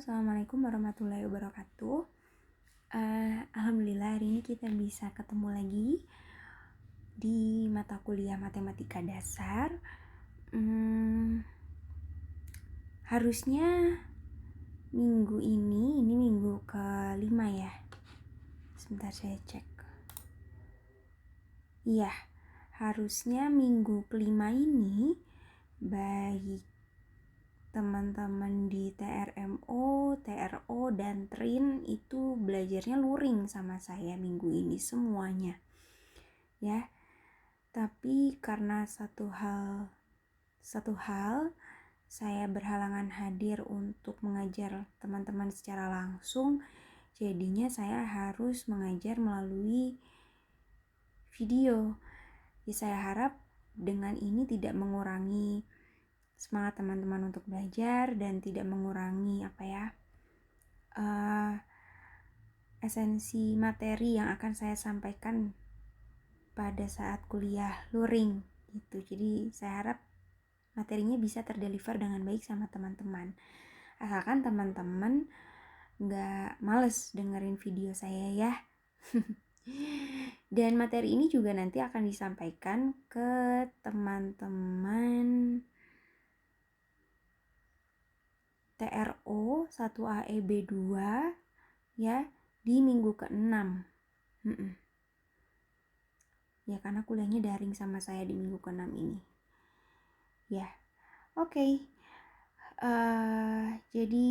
Assalamualaikum warahmatullahi wabarakatuh. Alhamdulillah hari ini kita bisa ketemu lagi di mata kuliah matematika dasar. Harusnya minggu ini minggu ke-5 ya. Sebentar saya cek. Iya, harusnya minggu ke-5 ini baik teman-teman di TRMO, TRO, dan TRIN itu belajarnya luring sama saya minggu ini semuanya ya. Tapi karena satu hal saya berhalangan hadir untuk mengajar teman-teman secara langsung, jadinya saya harus mengajar melalui video. Jadi saya harap dengan ini tidak mengurangi semangat teman-teman untuk belajar dan tidak mengurangi esensi materi yang akan saya sampaikan pada saat kuliah luring gitu. Jadi saya harap materinya bisa terdeliver dengan baik sama teman-teman, asalkan teman-teman gak males dengerin video saya ya. Dan materi ini juga nanti akan disampaikan ke teman-teman TRO 1AE B2 ya di minggu ke-6. Ya karena kuliahnya daring sama saya di minggu ke-6 ini. Ya. Oke. Jadi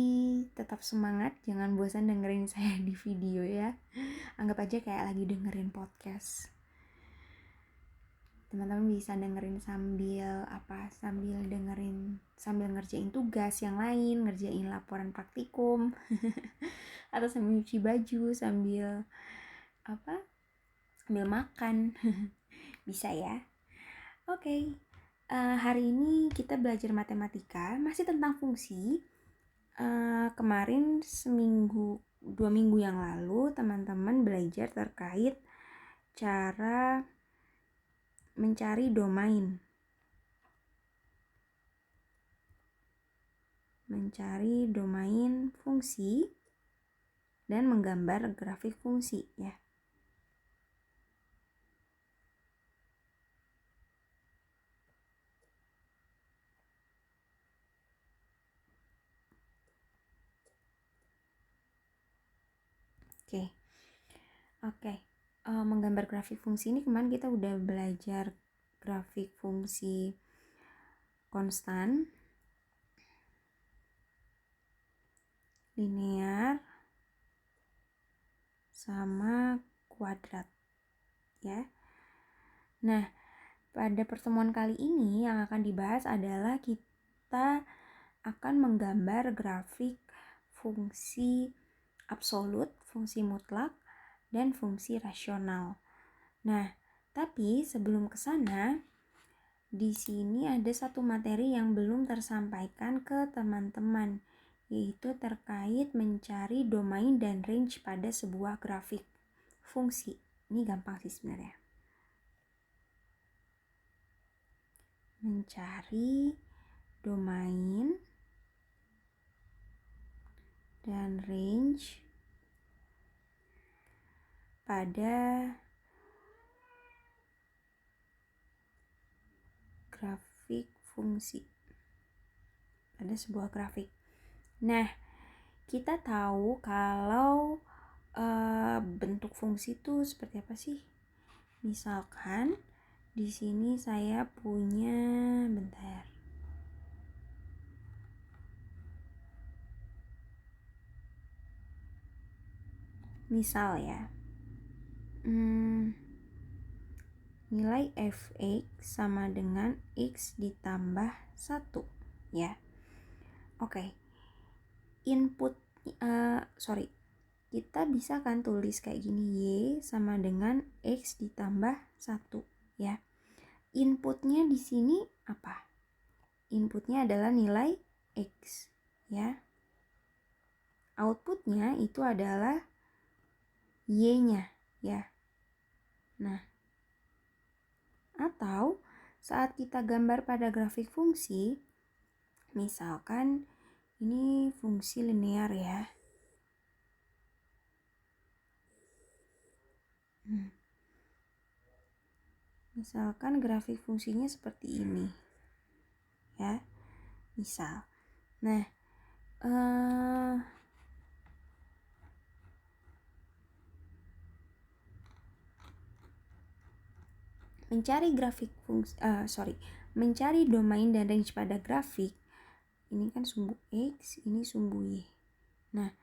tetap semangat, jangan bosan dengerin saya di video ya. Anggap aja kayak lagi dengerin podcast. Teman-teman bisa dengerin sambil ngerjain tugas yang lain, ngerjain laporan praktikum atau sambil nyuci baju, sambil makan. Bisa ya. Oke. Hari ini kita belajar matematika, masih tentang fungsi. Kemarin 2 minggu yang lalu teman-teman belajar terkait cara mencari domain fungsi dan menggambar grafik fungsi ya. Oke. Menggambar grafik fungsi ini kemarin kita udah belajar grafik fungsi konstan, linear, sama kuadrat ya. Nah, pada pertemuan kali ini yang akan dibahas adalah kita akan menggambar grafik fungsi absolut, fungsi mutlak, dan fungsi rasional. Nah, tapi sebelum ke sana, di sini ada satu materi yang belum tersampaikan ke teman-teman, yaitu terkait mencari domain dan range pada sebuah grafik fungsi. Ini gampang sih sebenarnya. Mencari domain dan range pada grafik fungsi, pada sebuah grafik. Nah, kita tahu kalau bentuk fungsi itu seperti apa sih? Misalkan di sini saya punya, misal ya, nilai fx sama dengan x ditambah 1 ya. Oke. Kita bisa kan tulis kayak gini, y sama dengan x ditambah 1 ya. Inputnya di sini apa? Inputnya adalah nilai x ya. Outputnya itu adalah y-nya ya. Nah, atau saat kita gambar pada grafik fungsi, misalkan Ini fungsi linear ya. Misalkan grafik fungsinya seperti ini. Ya, misal. Nah, mencari domain dan range pada grafik. Ini kan sumbu X, ini sumbu Y. Nah,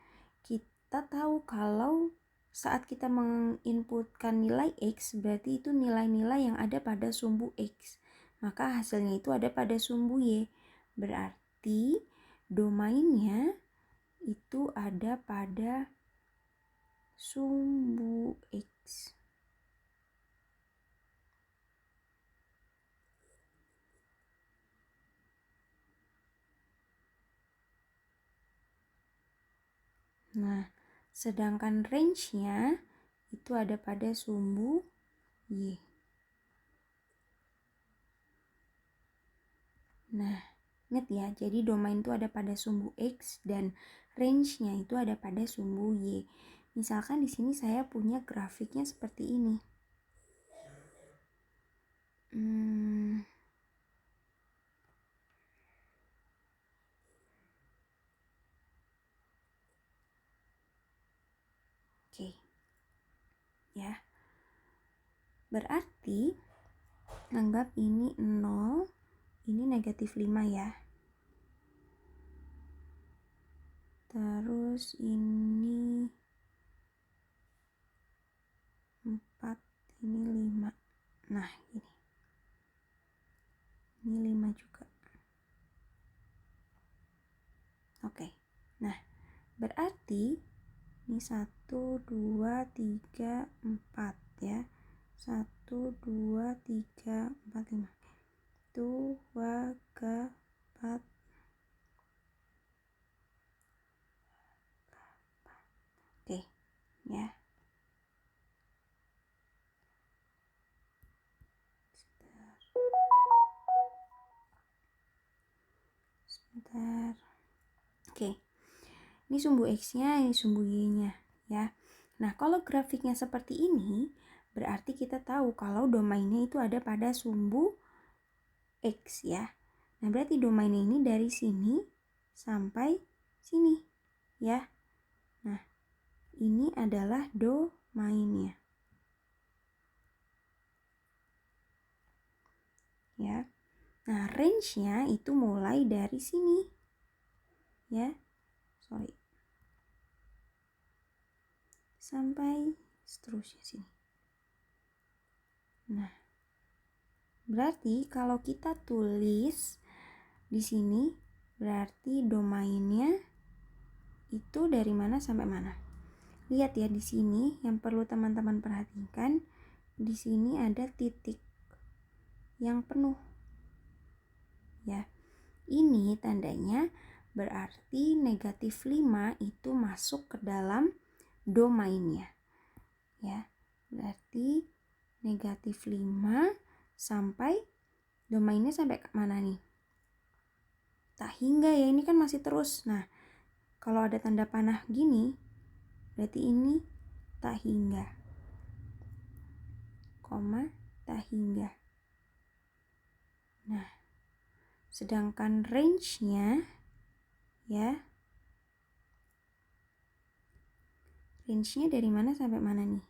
kita tahu kalau saat kita menginputkan nilai X, berarti itu nilai-nilai yang ada pada sumbu X. Maka hasilnya itu ada pada sumbu Y. Berarti domainnya itu ada pada sumbu X. Nah, sedangkan range-nya itu ada pada sumbu Y. Nah, ingat ya, jadi domain itu ada pada sumbu X dan range-nya itu ada pada sumbu Y. Misalkan di sini saya punya grafiknya seperti ini. Oke. Ya. Berarti anggap ini 0, ini negatif 5 ya. Terus ini 4, ini 5. Nah, ini. Ini 5 juga. Oke. Nah, berarti ini 1, 2, 3, 4 ya. 1, 2, 3, 4, 5. 2, 3, 4. Oke, ya. Sebentar. Oke. Ini sumbu X-nya, ini sumbu Y-nya ya. Nah, kalau grafiknya seperti ini, berarti kita tahu kalau domainnya itu ada pada sumbu X ya. Nah, berarti domainnya ini dari sini sampai sini ya. Nah, ini adalah domainnya. Ya. Nah, range-nya itu mulai dari sini. Ya. Sampai seterusnya sini. Nah, berarti kalau kita tulis di sini berarti domainnya itu dari mana sampai mana. Lihat ya di sini yang perlu teman-teman perhatikan, di sini ada titik yang penuh. Ya. Ini tandanya berarti negatif 5 itu masuk ke dalam domainnya. Ya. Berarti negatif 5 sampai domainnya sampai ke mana nih? Tak hingga ya, ini kan masih terus. Nah, kalau ada tanda panah gini, berarti ini tak hingga. Koma, tak hingga. Nah, sedangkan range-nya ya. Range-nya dari mana sampai mana nih?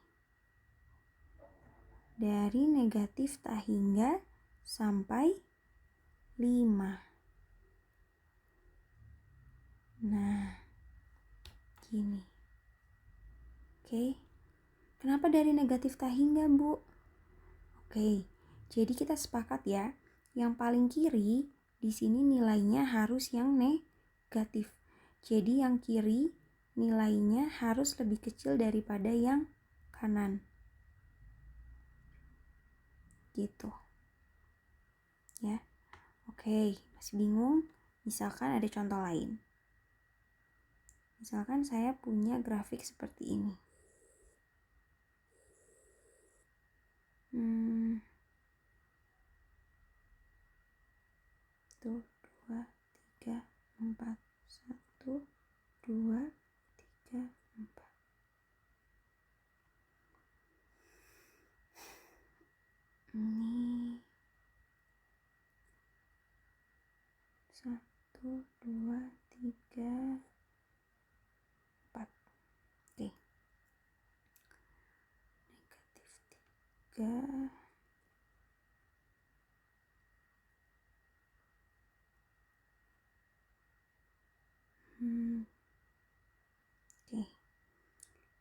Dari negatif tak hingga sampai 5. Nah, gini. Oke. Kenapa dari negatif tak hingga, Bu? Oke. Jadi kita sepakat ya, yang paling kiri di sini nilainya harus yang negatif. Jadi yang kiri nilainya harus lebih kecil daripada yang kanan. Gitu. Ya. Oke, masih bingung? Misalkan ada contoh lain. Misalkan saya punya grafik seperti ini. 1, 2, 3, 4, 1. Oke.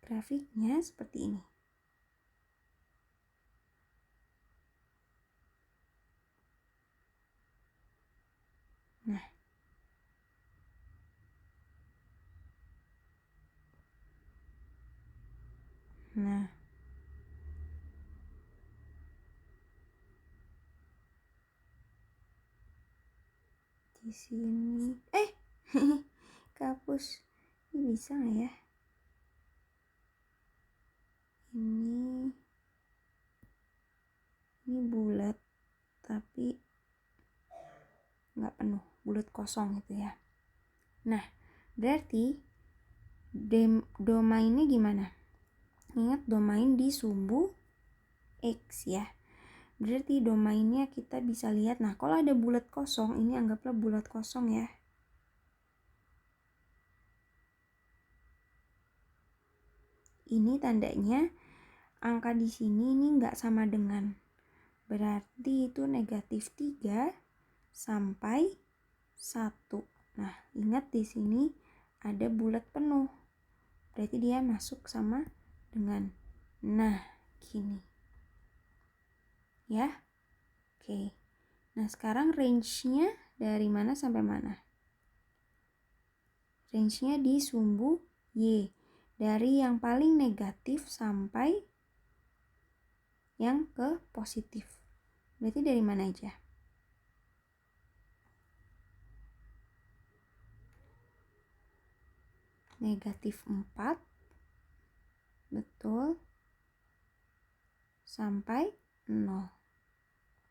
Grafiknya seperti ini. Nah, di sini kehapus. Ini bisa nggak ya? Ini bulat tapi nggak penuh, bulat kosong gitu ya. Nah, berarti domainnya gimana? Ingat domain di sumbu X ya. Berarti domainnya kita bisa lihat. Nah, kalau ada bulat kosong, ini anggaplah bulat kosong ya. Ini tandanya angka di sini ini nggak sama dengan. Berarti itu negatif 3 sampai 1. Nah, ingat di sini ada bulat penuh. Berarti dia masuk sama dengan. Nah, gini. Ya. Oke. Nah, sekarang range-nya dari mana sampai mana? Range-nya di sumbu Y. Dari yang paling negatif sampai yang ke positif. Berarti dari mana aja? Negatif 4. Betul. Sampai 0.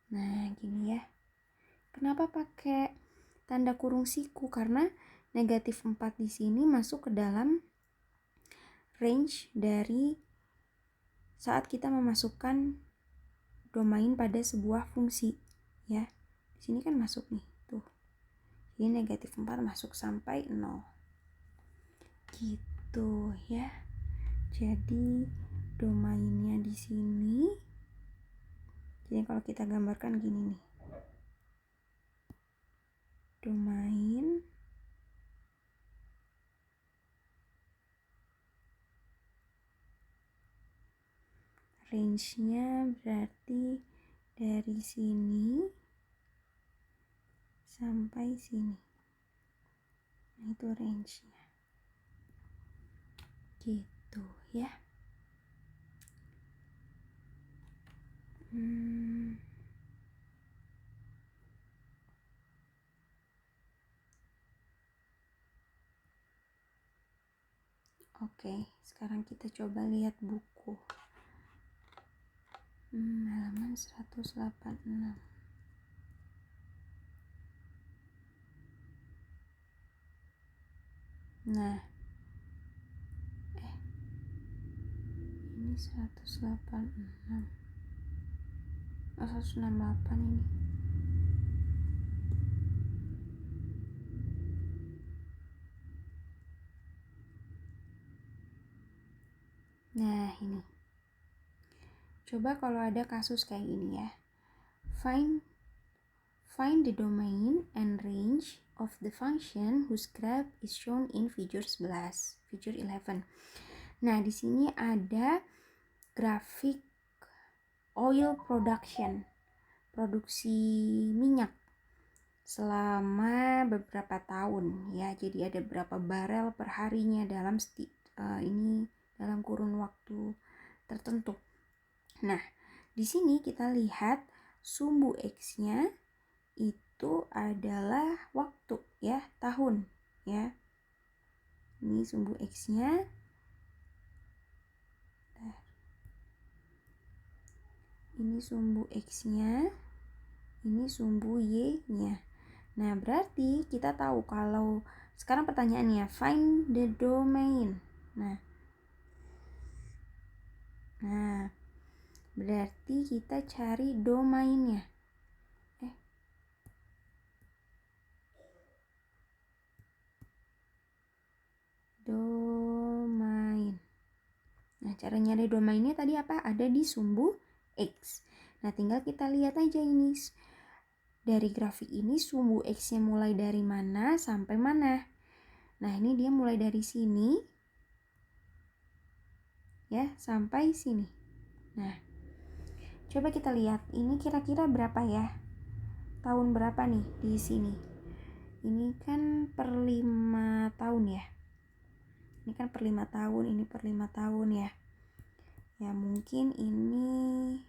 Nah, gini ya. Kenapa pakai tanda kurung siku? Karena negatif 4 di sini masuk ke dalam range dari saat kita memasukkan domain pada sebuah fungsi ya. Di sini kan masuk nih, tuh. Jadi negatif 4 masuk sampai 0. Gitu ya. Jadi domainnya di sini. Jadi kalau kita gambarkan gini nih. Domain range-nya berarti dari sini sampai sini. Nah, itu range-nya. Gitu ya. Oke, sekarang kita coba lihat buku. Halaman 186. Nah, ini 186. 168 ini. Nah, ini. Coba kalau ada kasus kayak gini ya. Find the domain and range of the function whose graph is shown in figure 11. Nah, di sini ada grafik oil production, produksi minyak selama beberapa tahun ya. Jadi ada berapa barel per harinya dalam ini dalam kurun waktu tertentu. Nah, di sini kita lihat sumbu X-nya itu adalah waktu ya, tahun ya. Ini sumbu X-nya. Ini sumbu X-nya. Ini sumbu Y-nya. Nah, berarti kita tahu kalau sekarang pertanyaannya find the domain. Nah, berarti kita cari domainnya. Domain. Nah, cara nyari domainnya tadi apa? Ada di sumbu X. Nah, tinggal kita lihat aja ini. Dari grafik ini sumbu X-nya mulai dari mana sampai mana. Nah, ini dia mulai dari sini ya sampai sini. Nah, coba kita lihat ini kira-kira berapa ya? Tahun berapa nih di sini? Ini kan per 5 tahun ya. Ini kan per 5 tahun, ini per 5 tahun ya. Ya mungkin ini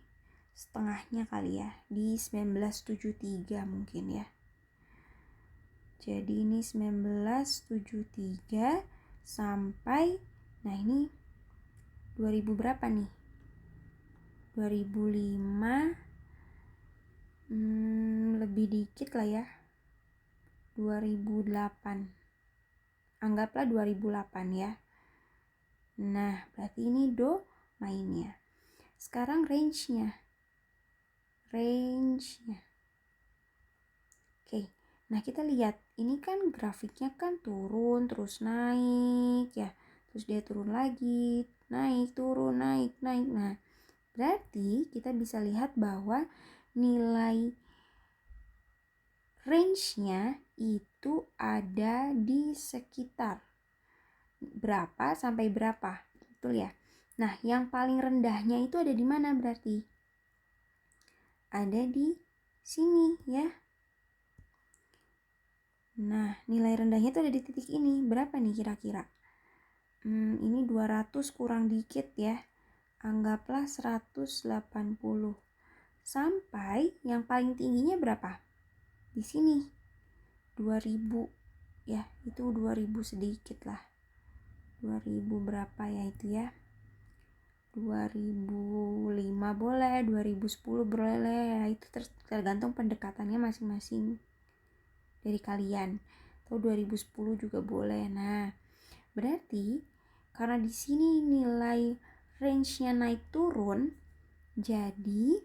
setengahnya kali ya, di 1973 mungkin ya. Jadi ini 1973 sampai, nah ini 2000 berapa nih? 2005, lebih dikit lah ya, 2008. Anggaplah 2008 ya. Nah, berarti ini do mainnya. Sekarang range-nya. Oke. Nah, kita lihat. Ini kan grafiknya kan turun terus naik ya. Terus dia turun lagi, naik, turun, naik, naik. Nah, berarti kita bisa lihat bahwa nilai range-nya itu ada di sekitar berapa sampai berapa. Betul ya? Nah, yang paling rendahnya itu ada di mana berarti? Ada di sini ya. Nah, nilai rendahnya itu ada di titik ini. Berapa nih kira-kira? Ini 200 kurang dikit ya. Anggaplah 180. Sampai yang paling tingginya berapa? Di sini. 2000 ya, itu 2000 sedikit lah. 2000 berapa ya itu ya? 2005 boleh, 2010 boleh. Itu tergantung pendekatannya masing-masing dari kalian. Atau 2010 juga boleh. Nah, berarti karena di sini nilai range-nya naik turun, jadi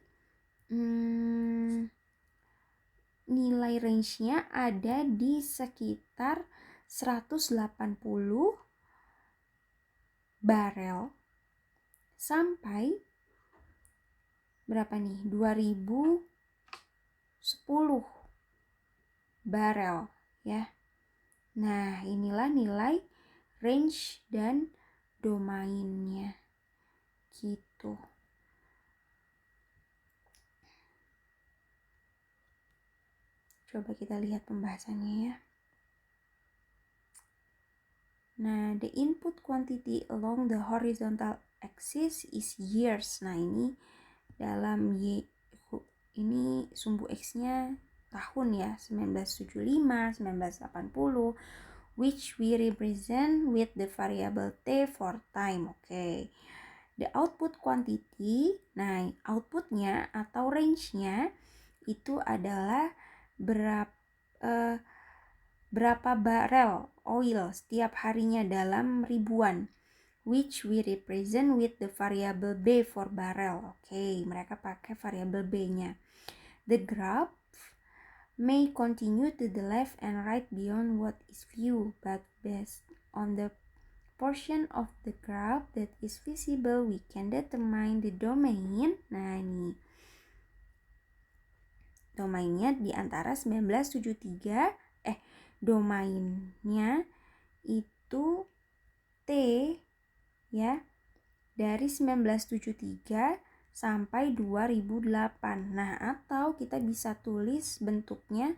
nilai range-nya ada di sekitar 180 barel sampai berapa nih? 2010 barel ya. Nah, inilah nilai range dan domainnya gitu. Coba kita lihat pembahasannya ya. Nah, the input quantity along the horizontal axis is years. Nah, ini dalam ini sumbu X-nya tahun ya, 1975, 1980, which we represent with the variable T for time. Oke. The output quantity, nah outputnya atau range-nya itu adalah berapa barel oil setiap harinya dalam ribuan, which we represent with the variable B for barrel. Oke, mereka pakai variable B-nya. The graph may continue to the left and right beyond what is viewed, but based on the portion of the graph that is visible, we can determine the domain. Nah, ini domainnya di antara 1973, domainnya itu T ya, dari 1973 sampai 2008. Nah, atau kita bisa tulis bentuknya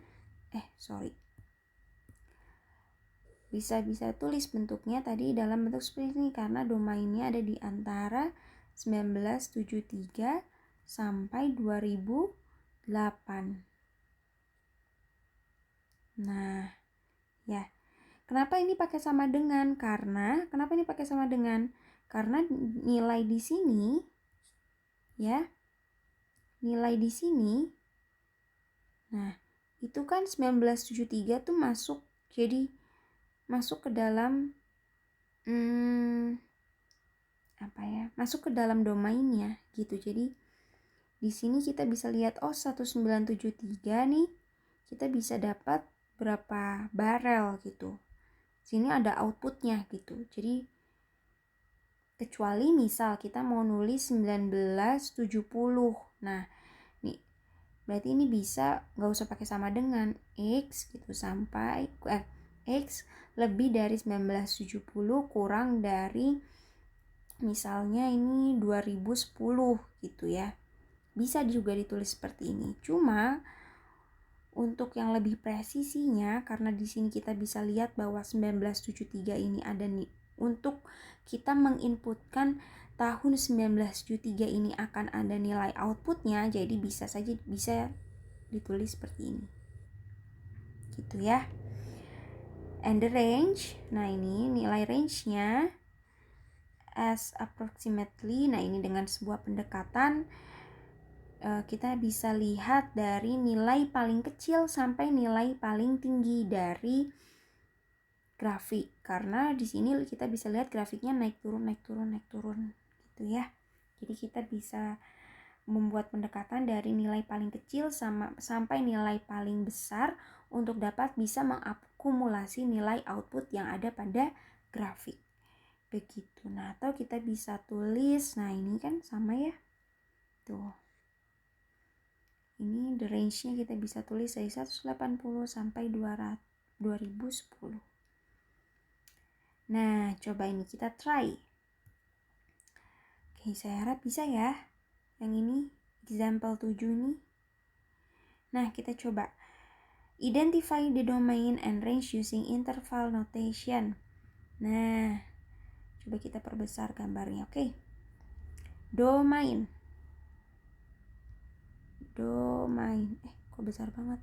bisa tulis bentuknya tadi dalam bentuk seperti ini karena domainnya ada di antara 1973 sampai 2008. Nah, ya. Kenapa ini pakai sama dengan? Kenapa ini pakai sama dengan? Karena nilai di sini ya. Nilai di sini. Nah, itu kan 1973 tuh masuk ke dalam masuk ke dalam domainnya gitu. Jadi di sini kita bisa lihat 1973 nih kita bisa dapat berapa barel gitu. Sini ada outputnya gitu. Jadi Kecuali misal kita mau nulis 1970. Nah, nih berarti ini bisa nggak usah pakai sama dengan X gitu, sampai X lebih dari 1970 kurang dari misalnya ini 2010 gitu ya. Bisa juga ditulis seperti ini. Cuma untuk yang lebih presisinya, karena di sini kita bisa lihat bahwa 1973 ini ada nih, untuk kita menginputkan tahun 1973 ini akan ada nilai outputnya, jadi bisa ditulis seperti ini. Gitu ya. And the range, nah ini nilai range-nya as approximately, nah ini dengan sebuah pendekatan kita bisa lihat dari nilai paling kecil sampai nilai paling tinggi dari grafik, karena di sini kita bisa lihat grafiknya naik turun gitu ya. Jadi kita bisa membuat pendekatan dari nilai paling kecil sampai nilai paling besar untuk dapat bisa mengakumulasi nilai output yang ada pada grafik. Begitu. Nah, atau kita bisa tulis, nah ini kan sama ya. Tuh. Ini the range-nya kita bisa tulis dari 180 sampai 2010. Nah, coba ini kita try. Oke, saya harap bisa ya. Yang ini, example 7 ini. Nah, kita coba. Identify the domain and range using interval notation. Nah, coba kita perbesar gambarnya, oke. Domain. Kok besar banget?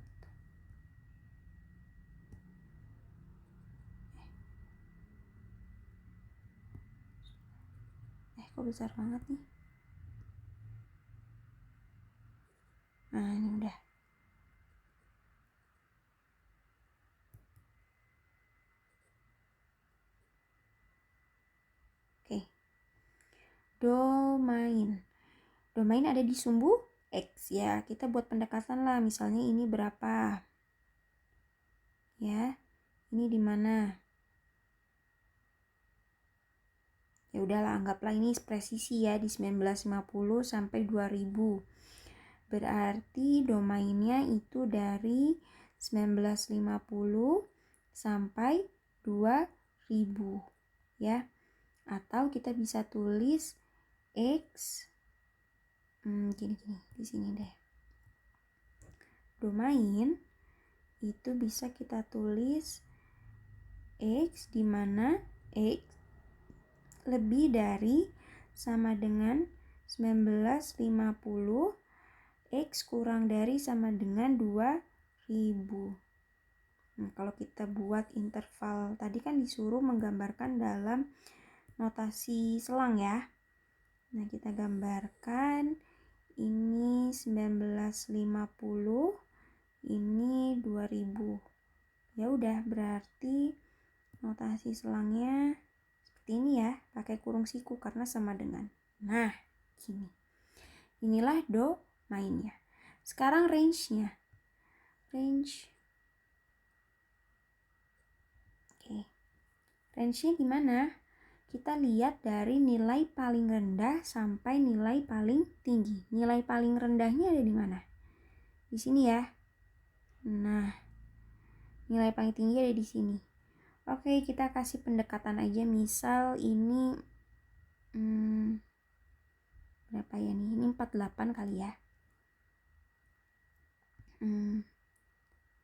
Kok besar banget nih? Nah, ini udah. Oke. Domain ada di sumbu X ya. Kita buat pendekatan lah, misalnya ini berapa? Ya. Ini di mana? Ya udahlah, anggaplah ini presisi ya, di 1950 sampai 2000. Berarti domainnya itu dari 1950 sampai 2000 ya. Atau kita bisa tulis X gini di sini deh. Domain itu bisa kita tulis X di mana X lebih dari sama dengan 1950, X kurang dari sama dengan 2000. Nah, kalau kita buat interval, tadi kan disuruh menggambarkan dalam notasi selang ya. Nah, kita gambarkan ini 1950, ini 2000. Ya udah, berarti notasi selangnya seperti ini ya, pakai kurung siku karena sama dengan. Nah, gini. Inilah domainnya. Sekarang range-nya. Oke. Range-nya gimana? Kita lihat dari nilai paling rendah sampai nilai paling tinggi. Nilai paling rendahnya ada di mana? Di sini ya. Nah, nilai paling tinggi ada di sini. Oke, kita kasih pendekatan aja. Misal ini berapa ya nih? Ini 48 kali ya.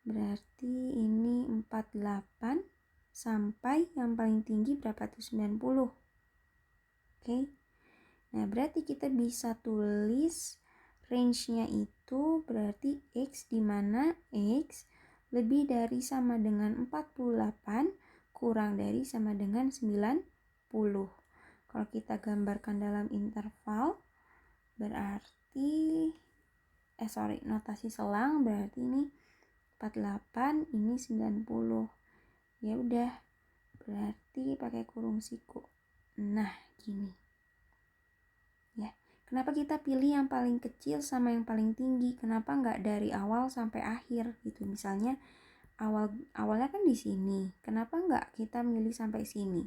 Berarti ini 48 sampai yang paling tinggi berapa tuh? 90. Oke. Nah, berarti kita bisa tulis range-nya itu berarti X di mana X lebih dari sama dengan 48 kurang dari sama dengan 90. Kalau kita gambarkan dalam interval berarti notasi selang berarti ini 48, ini 90. Ya udah, berarti pakai kurung siku. Nah, gini. Ya, kenapa kita pilih yang paling kecil sama yang paling tinggi? Kenapa nggak dari awal sampai akhir gitu? Misalnya awalnya kan di sini. Kenapa nggak kita milih sampai sini?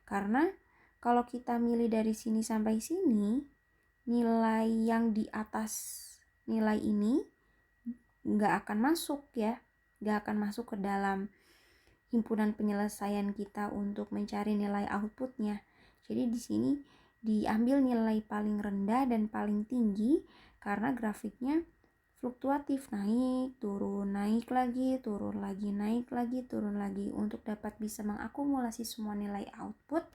Karena Kalau kita milih dari sini sampai sini, nilai yang di atas nilai ini nggak akan masuk ya, nggak akan masuk ke dalam himpunan penyelesaian kita untuk mencari nilai outputnya. Jadi di sini diambil nilai paling rendah dan paling tinggi karena grafiknya fluktuatif, naik, turun, naik lagi, turun lagi, naik lagi, turun lagi. Untuk dapat bisa mengakumulasi semua nilai output,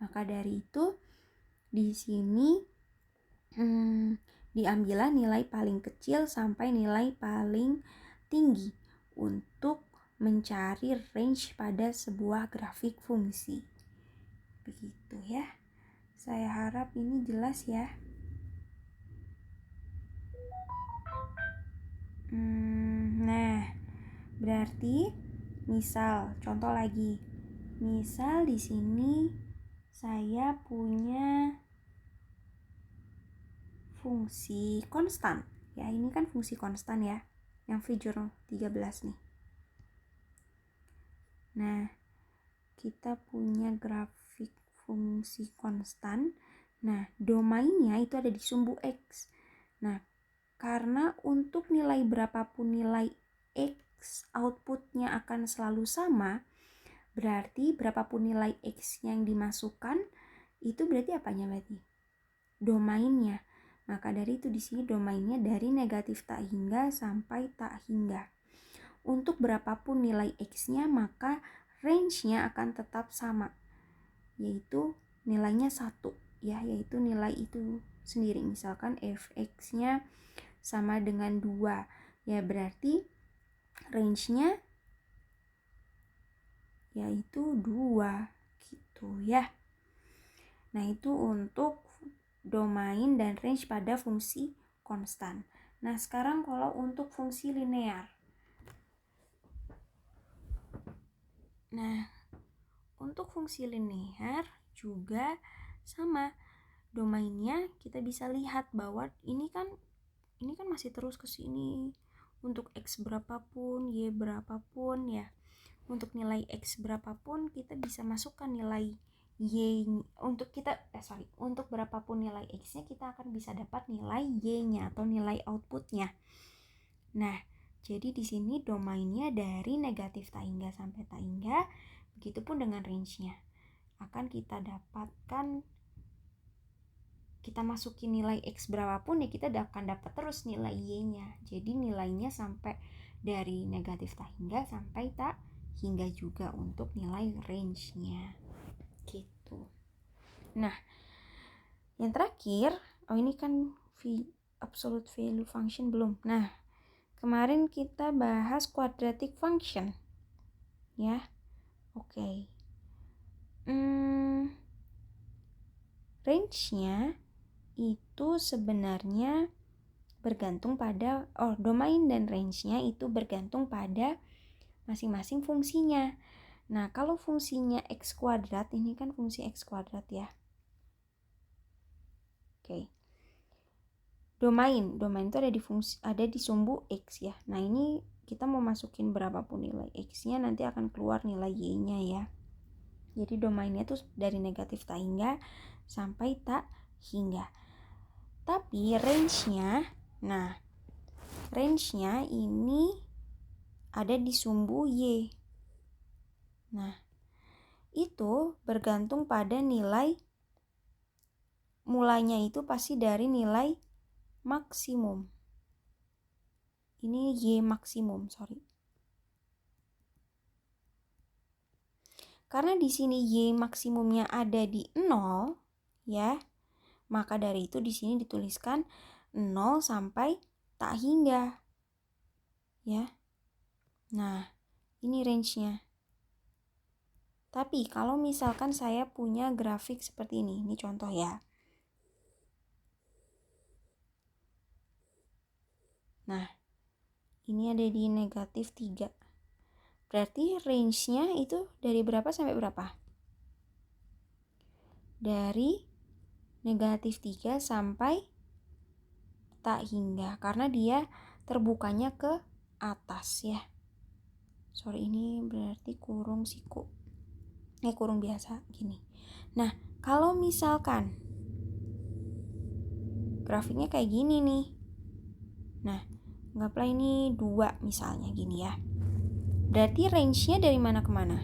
maka dari itu di sini diambillah nilai paling kecil sampai nilai paling tinggi untuk mencari range pada sebuah grafik fungsi. Begitu ya. Saya harap ini jelas ya. Nah, berarti misal contoh lagi. Misal di sini saya punya fungsi konstan. Ya, ini kan fungsi konstan ya. Yang figure 13 nih. Nah, kita punya grafik fungsi konstan. Nah, domainnya itu ada di sumbu X. Nah, karena untuk nilai berapapun nilai X, outputnya akan selalu sama, berarti berapapun nilai X yang dimasukkan, itu berarti apanya berarti? Domainnya. Maka dari itu di sini domainnya dari negatif tak hingga sampai tak hingga. Untuk berapapun nilai X-nya, maka range-nya akan tetap sama, yaitu nilainya 1 ya, yaitu nilai itu sendiri. Misalkan fx-nya sama dengan 2 ya, berarti range-nya yaitu 2 gitu ya. Nah, itu untuk domain dan range pada fungsi konstan. Nah, sekarang kalau untuk fungsi linear. Nah, untuk fungsi linear juga sama. Domainnya kita bisa lihat bahwa ini kan masih terus ke sini. Untuk X berapapun, Y berapapun ya. Untuk nilai X berapapun kita bisa masukkan nilai Y untuk berapapun nilai X-nya kita akan bisa dapat nilai Y-nya atau nilai outputnya. Nah, jadi di sini domainnya dari negatif tak hingga sampai tak hingga, begitupun dengan range-nya. Akan kita dapatkan, kita masukin nilai X berapapun ya kita akan dapat terus nilai Y-nya. Jadi nilainya sampai dari negatif tak hingga sampai tak hingga juga untuk nilai range-nya. Gitu. Nah, yang terakhir, ini kan absolute value function belum. Nah, kemarin kita bahas quadratic function. Ya. Oke. Range-nya itu sebenarnya bergantung pada domain dan range-nya itu bergantung pada masing-masing fungsinya. Nah, kalau fungsinya x kuadrat, ini kan fungsi x kuadrat ya. Oke. Domain itu ada di sumbu x ya. Nah, ini kita mau masukin berapapun nilai x-nya nanti akan keluar nilai y-nya ya. Jadi domainnya tuh dari negatif tak hingga sampai tak hingga. Tapi range-nya, range-nya ini ada di sumbu y. Nah, itu bergantung pada nilai mulainya itu pasti dari nilai maksimum. Ini y maksimum, Karena di sini y maksimumnya ada di 0 ya. Maka dari itu di sini dituliskan 0 sampai tak hingga. Ya. Nah, ini range-nya. Tapi kalau misalkan saya punya grafik seperti ini contoh ya. Nah, ini ada di negatif 3. Berarti range-nya itu dari berapa sampai berapa? Dari negatif 3 sampai tak hingga. Karena dia terbukanya ke atas ya. Ini berarti kurung siku. kurung biasa gini. Nah, kalau misalkan grafiknya kayak gini nih. Nah, anggaplah ini 2 misalnya gini ya. Berarti range-nya dari mana ke mana?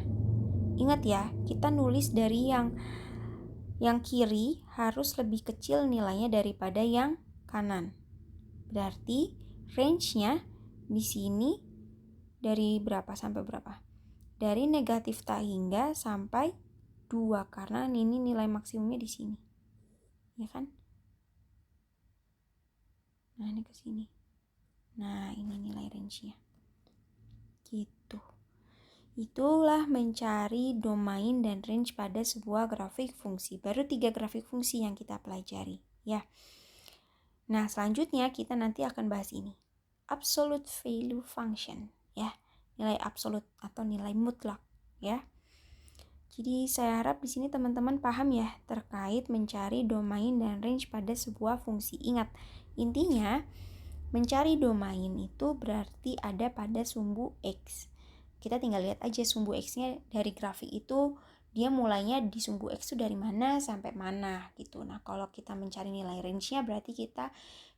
Ingat ya, kita nulis dari yang kiri harus lebih kecil nilainya daripada yang kanan. Berarti range-nya di sini dari berapa sampai berapa? Dari negatif tak hingga sampai 2 karena ini nilai maksimumnya di sini. Ya kan? Nah, ini ke sini. Nah, ini nilai range-nya. Gitu. Itulah mencari domain dan range pada sebuah grafik fungsi. Baru 3 grafik fungsi yang kita pelajari, ya. Nah, selanjutnya kita nanti akan bahas ini. Absolute value function, ya. Nilai absolut atau nilai mutlak, ya. Jadi saya harap di sini teman-teman paham ya terkait mencari domain dan range pada sebuah fungsi. Ingat, intinya mencari domain itu berarti ada pada sumbu X. Kita tinggal lihat aja sumbu X-nya dari grafik itu dia mulainya di sumbu X itu dari mana sampai mana gitu. Nah, kalau kita mencari nilai range-nya berarti kita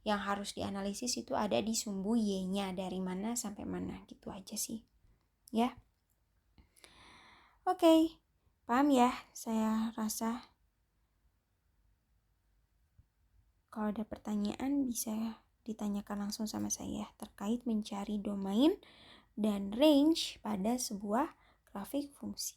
yang harus dianalisis itu ada di sumbu Y-nya dari mana sampai mana gitu aja sih. Ya. Oke. Paham ya? Saya rasa kalau ada pertanyaan bisa ditanyakan langsung sama saya terkait mencari domain dan range pada sebuah grafik fungsi.